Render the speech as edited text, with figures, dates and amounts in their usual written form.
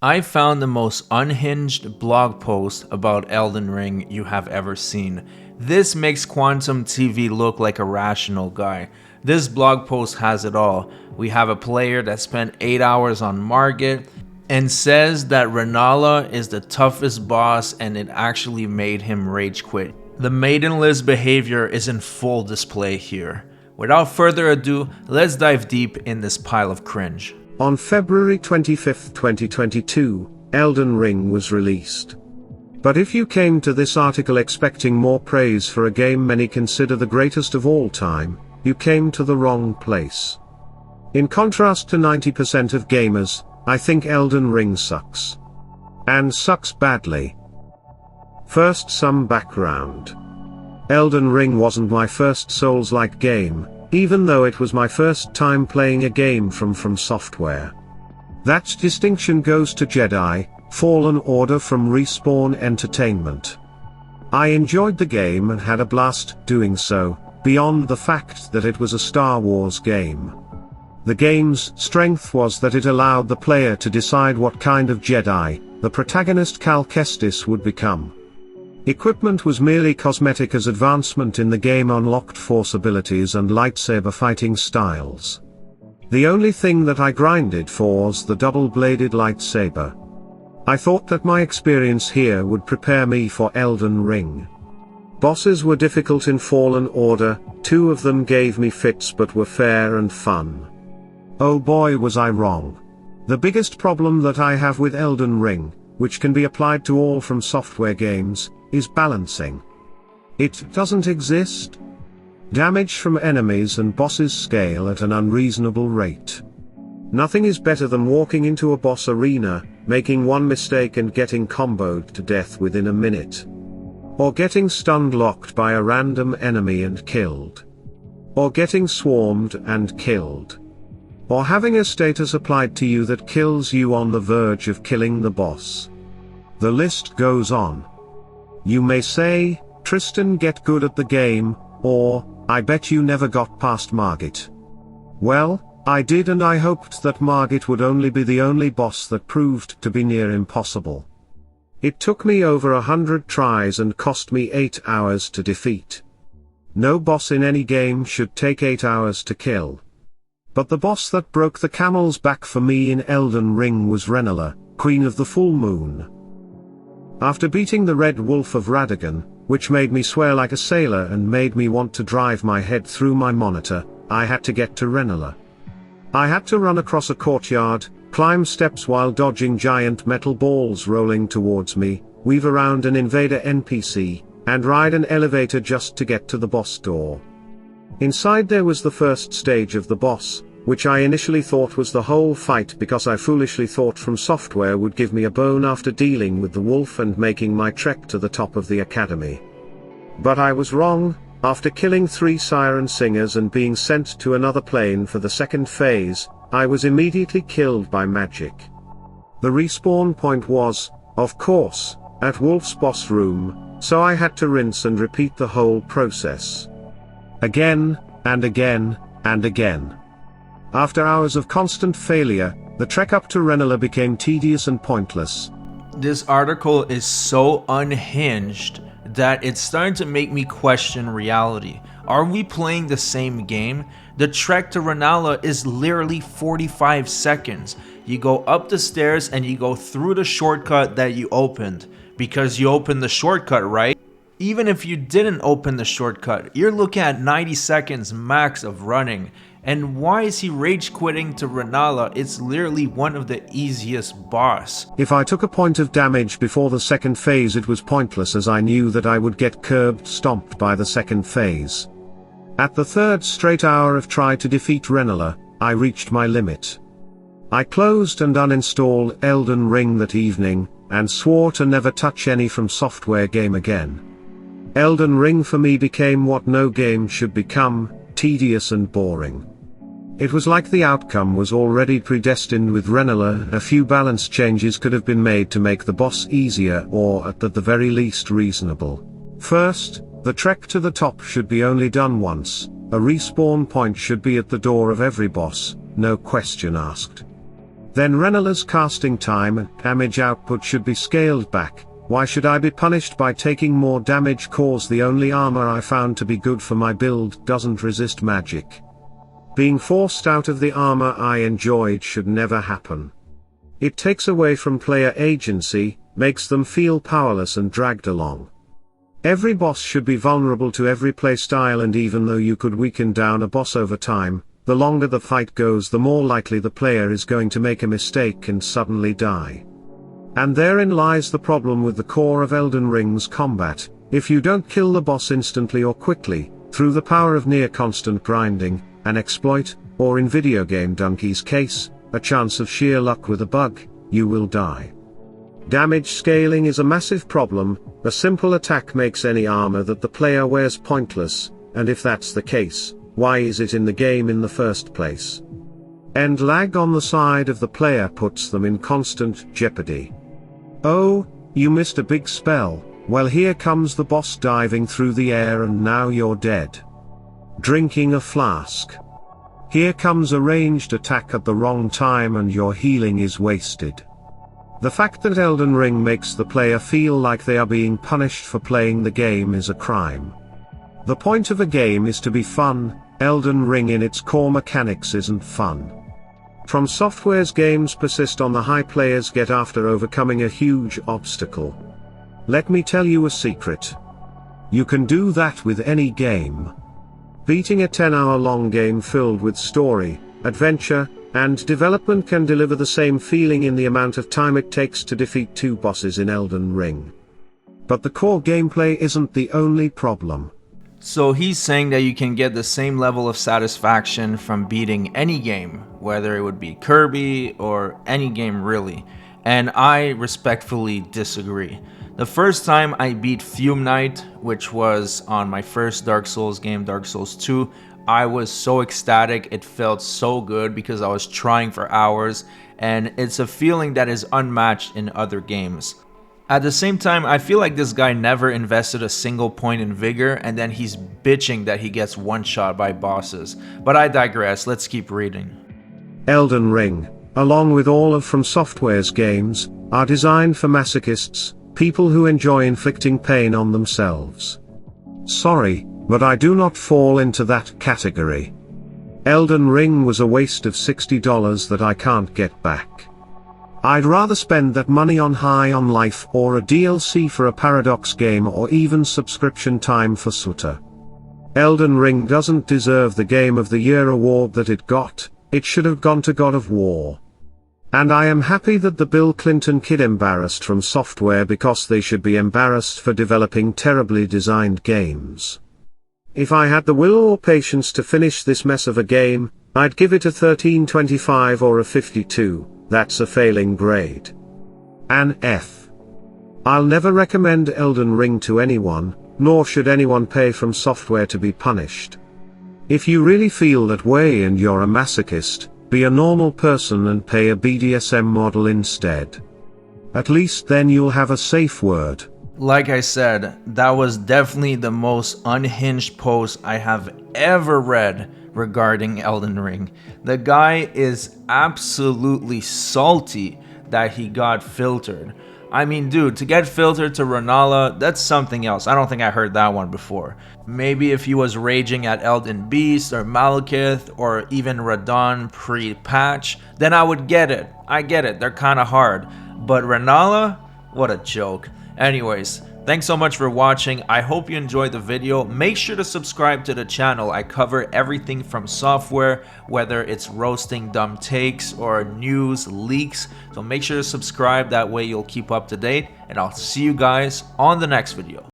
I found the most unhinged blog post about Elden Ring you have ever seen. This makes Quantum TV look like a rational guy. This blog post has it all. We have a player that spent 8 hours on Margit and says that Renala is the toughest boss and it actually made him rage quit. The Maidenless behavior is in full display here. Without further ado, let's dive deep in this pile of cringe. On February 25, 2022, Elden Ring was released. But if you came to this article expecting more praise for a game many consider the greatest of all time, you came to the wrong place. In contrast to 90% of gamers, I think Elden Ring sucks. And sucks badly. First, some background. Elden Ring wasn't my first Souls-like game, even though it was my first time playing a game from Software. That distinction goes to Jedi Fallen Order from Respawn Entertainment. I enjoyed the game and had a blast doing so, beyond the fact that it was a Star Wars game. The game's strength was that it allowed the player to decide what kind of Jedi the protagonist Cal Kestis would become. Equipment was merely cosmetic as advancement in the game unlocked Force abilities and lightsaber fighting styles. The only thing that I grinded for was the double-bladed lightsaber. I thought that my experience here would prepare me for Elden Ring. Bosses were difficult in Fallen Order, 2 of them gave me fits but were fair and fun. Oh boy was I wrong. The biggest problem that I have with Elden Ring, which can be applied to all from Software games, is balancing. It doesn't exist. Damage from enemies and bosses scale at an unreasonable rate. Nothing is better than walking into a boss arena, making one mistake and getting comboed to death within a minute. Or getting stun locked by a random enemy and killed. Or getting swarmed and killed. Or having a status applied to you that kills you on the verge of killing the boss. The list goes on. You may say, Tristan, get good at the game, or, I bet you never got past Margit. Well, I did, and I hoped that Margit would only be the only boss that proved to be near impossible. It took me over 100 tries and cost me 8 hours to defeat. No boss in any game should take 8 hours to kill. But the boss that broke the camel's back for me in Elden Ring was Renala, Queen of the Full Moon. After beating the Red Wolf of Radagon, which made me swear like a sailor and made me want to drive my head through my monitor, I had to get to Renala. I had to run across a courtyard, climb steps while dodging giant metal balls rolling towards me, weave around an invader NPC, and ride an elevator just to get to the boss door. Inside there was the first stage of the boss, which I initially thought was the whole fight because I foolishly thought From Software would give me a bone after dealing with the wolf and making my trek to the top of the academy. But I was wrong. After killing 3 siren singers and being sent to another plane for the second phase, I was immediately killed by magic. The respawn point was, of course, at Wolf's boss room, so I had to rinse and repeat the whole process. Again, and again, and again. After hours of constant failure, the trek up to Renala became tedious and pointless. This article is so unhinged that it's starting to make me question reality. Are we playing the same game? The trek to Renala is literally 45 seconds. You go up the stairs and you go through the shortcut that you opened. Because you opened the shortcut, right? Even if you didn't open the shortcut, you're looking at 90 seconds max of running. And why is he rage quitting to Renala? It's literally one of the easiest boss. If I took a point of damage before the second phase, it was pointless as I knew that I would get curbed stomped by the second phase. At the 3rd straight hour of try to defeat Renala, I reached my limit. I closed and uninstalled Elden Ring that evening, and swore to never touch any From Software game again. Elden Ring for me became what no game should become, tedious and boring. It was like the outcome was already predestined with Renala. A few balance changes could have been made to make the boss easier or at the very least reasonable. First, the trek to the top should be only done once, a respawn point should be at the door of every boss, no question asked. Then Renala's casting time and damage output should be scaled back. Why should I be punished by taking more damage cause the only armor I found to be good for my build doesn't resist magic? Being forced out of the armor I enjoyed should never happen. It takes away from player agency, makes them feel powerless and dragged along. Every boss should be vulnerable to every playstyle, and even though you could weaken down a boss over time, the longer the fight goes the more likely the player is going to make a mistake and suddenly die. And therein lies the problem with the core of Elden Ring's combat. If you don't kill the boss instantly or quickly, through the power of near constant grinding, an exploit, or in video game Donkey's case, a chance of sheer luck with a bug, you will die. Damage scaling is a massive problem. A simple attack makes any armor that the player wears pointless, and if that's the case, why is it in the game in the first place? And lag on the side of the player puts them in constant jeopardy. Oh, you missed a big spell, well here comes the boss diving through the air and now you're dead. Drinking a flask. Here comes a ranged attack at the wrong time and your healing is wasted. The fact that Elden Ring makes the player feel like they are being punished for playing the game is a crime. The point of a game is to be fun. Elden Ring in its core mechanics isn't fun. From Software's games persist on the high players get after overcoming a huge obstacle. Let me tell you a secret. You can do that with any game. Beating a 10-hour-long game filled with story, adventure, and development can deliver the same feeling in the amount of time it takes to defeat 2 bosses in Elden Ring. But the core gameplay isn't the only problem. So he's saying that you can get the same level of satisfaction from beating any game, whether it would be Kirby or any game really, and I respectfully disagree. The first time I beat Fume Knight, which was on my first Dark Souls game, Dark Souls 2, I was so ecstatic. It felt so good because I was trying for hours, and it's a feeling that is unmatched in other games. At the same time, I feel like this guy never invested a single point in vigor, and then he's bitching that he gets one shot by bosses. But I digress, let's keep reading. Elden Ring, along with all of From Software's games, are designed for masochists, people who enjoy inflicting pain on themselves. Sorry, but I do not fall into that category. Elden Ring was a waste of $60 that I can't get back. I'd rather spend that money on High on Life or a DLC for a Paradox game or even subscription time for Suta. Elden Ring doesn't deserve the Game of the Year award that it got. It should have gone to God of War. And I am happy that the Bill Clinton kid embarrassed From Software because they should be embarrassed for developing terribly designed games. If I had the will or patience to finish this mess of a game, I'd give it a 13/25 or a 52. That's a failing grade. An F. I'll never recommend Elden Ring to anyone, nor should anyone pay From Software to be punished. If you really feel that way and you're a masochist, be a normal person and pay a BDSM model instead. At least then you'll have a safe word. Like I said, that was definitely the most unhinged post I have ever read regarding Elden Ring. The guy is absolutely salty that he got filtered. I mean, dude, to get filtered to Renala, that's something else. I don't think I heard that one before. Maybe if he was raging at Elden Beast or Malekith or even Radon pre-patch, then I would get it. I get it, they're kind of hard. But Renala? What a joke. Anyways, thanks so much for watching. I hope you enjoyed the video. Make sure to subscribe to the channel. I cover everything from software, whether it's roasting dumb takes or news, leaks. So make sure to subscribe, that way you'll keep up to date. And I'll see you guys on the next video.